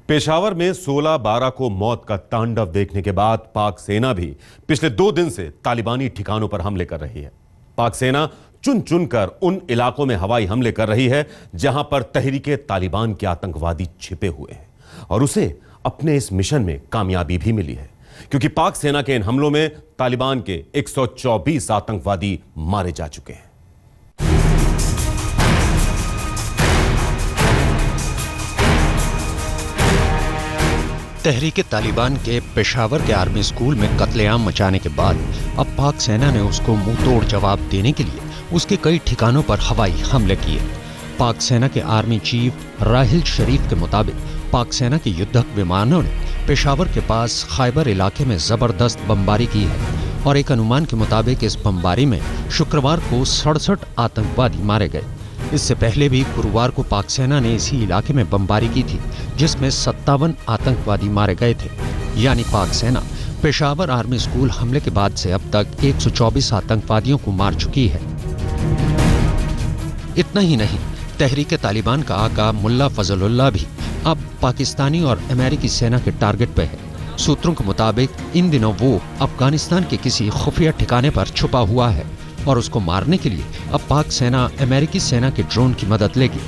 पेशावर में 16/12 को मौत का तांडव देखने के बाद पाक सेना भी पिछले 2 दिन से तालिबानी ठिकानों पर हमले कर रही है। पाक सेना चुन चुनकर उन इलाकों में हवाई हमले कर रही है जहां पर तहरीके तालिबान के आतंकवादी छिपे हुए हैं, और उसे अपने इस मिशन में कामयाबी भी मिली है, क्योंकि पाक सेना के इन हमलों में तालिबान के 124 आतंकवादी मारे जा चुके हैं। तहरीके तालिबान के पेशावर के आर्मी स्कूल में कत्लेआम मचाने के बाद अब पाक सेना ने उसको मुंहतोड़ जवाब देने के लिए उसके कई ठिकानों पर हवाई हमले किए। पाक सेना के आर्मी चीफ राहिल शरीफ के मुताबिक पाक सेना के युद्धक विमानों ने पेशावर के पास खैबर इलाके में जबरदस्त बमबारी की है, और एक अनुमान के मुताबिक इस बमबारी में शुक्रवार को 67 आतंकवादी मारे गए। इससे पहले भी गुरुवार को पाक सेना ने इसी इलाके में बमबारी की थी, जिसमें 57 आतंकवादी मारे गए थे। यानी पाक सेना पेशावर आर्मी स्कूल हमले के बाद से अब तक 124 आतंकवादियों को मार चुकी है। इतना ही नहीं, तहरीके तालिबान का आका मुल्ला फजलुल्लाह भी अब पाकिस्तानी और अमेरिकी सेना के टारगेट पे है। सूत्रों के मुताबिक इन दिनों वो अफगानिस्तान के किसी खुफिया ठिकाने पर छुपा हुआ है, और उसको मारने के लिए अब पाक सेना अमेरिकी सेना के ड्रोन की मदद लेगी।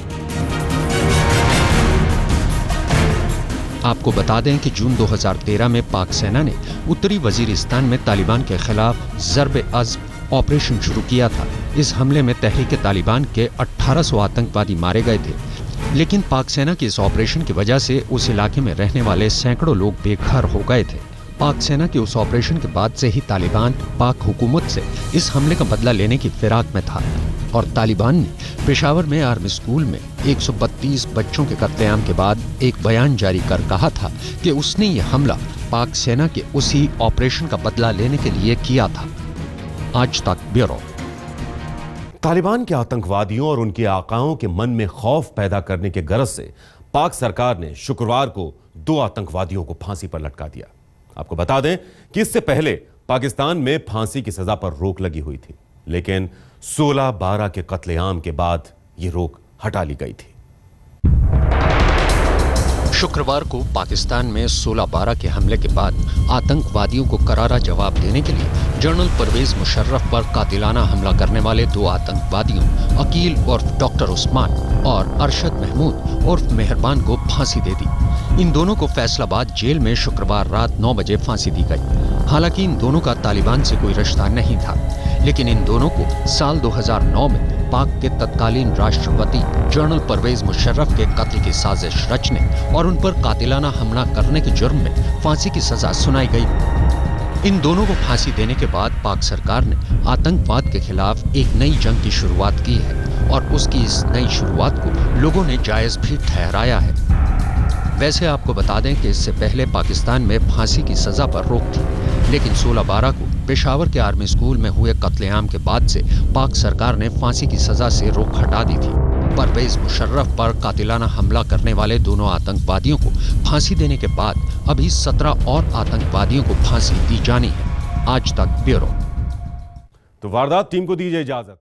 आपको बता दें कि जून 2013 में पाक सेना ने उत्तरी वजीरिस्तान में तालिबान के खिलाफ ज़र्ब-ए-अज़्म ऑपरेशन शुरू किया था। इस हमले में तहरीके तालिबान के 1800 आतंकवादी मारे गए थे, लेकिन पाक सेना के इस ऑपरेशन की वजह से उस इलाके में रहने वाले सैकड़ों लोग बेघर हो गए थे। पाक सेना के उस ऑपरेशन के बाद से ही तालिबान पाक हुकूमत से इस हमले का बदला लेने की फिराक में था, और तालिबान ने पेशावर में आर्मी स्कूल में 132 बच्चों के कत्लेआम के बाद एक बयान जारी कर कहा था कि उसने ये हमला पाक सेना के उसी ऑपरेशन का बदला लेने के लिए किया था। आज तक ब्यूरो। तालिबान के आतंकवादियों और उनके आकाओं के मन में खौफ पैदा करने के गरज से पाक सरकार ने शुक्रवार को 2 आतंकवादियों को फांसी पर लटका दिया। आपको बता दें कि इससे पहले पाकिस्तान में फांसी की सजा पर रोक लगी हुई थी, लेकिन 16/12 के कत्लेआम के बाद यह रोक हटा ली गई थी। शुक्रवार को पाकिस्तान में 16/12 के हमले के बाद आतंकवादियों को करारा जवाब देने के लिए जनरल परवेज मुशर्रफ पर कातिलाना हमला करने वाले 2 आतंकवादियों अकील उर्फ डॉक्टर उस्मान और अरशद महमूद उर्फ मेहरबान को फांसी दे दी। इन दोनों को फैसलाबाद जेल में शुक्रवार रात 9 बजे फांसी दी गई। हालांकि इन दोनों का तालिबान से कोई रिश्ता नहीं था, लेकिन इन दोनों को साल 2009 में पाक के तत्कालीन राष्ट्रपति जनरल परवेज मुशर्रफ के कत्ल की साजिश रचने और उन पर कातिलाना हमला करने के जुर्म में फांसी की सजा सुनाई गई। इन दोनों को फांसी देने के बाद पाक सरकार ने आतंकवाद के खिलाफ एक नई जंग की शुरुआत की है, और उसकी इस नई शुरुआत को लोगों ने जायज भी ठहराया है। वैसे आपको बता दें कि इससे पहले पाकिस्तान में फांसी की सजा पर रोक थी, लेकिन 16/12 को पेशावर के आर्मी स्कूल में हुए कत्लेआम के बाद से पाक सरकार ने फांसी की सजा से रोक हटा दी थी। परवेज मुशर्रफ पर कातिलाना हमला करने वाले दोनों आतंकवादियों को फांसी देने के बाद अभी 17 और आतंकवादियों को फांसी दी जानी है। आज तक ब्यूरो। तो वारदात टीम को दीजिए इजाजत।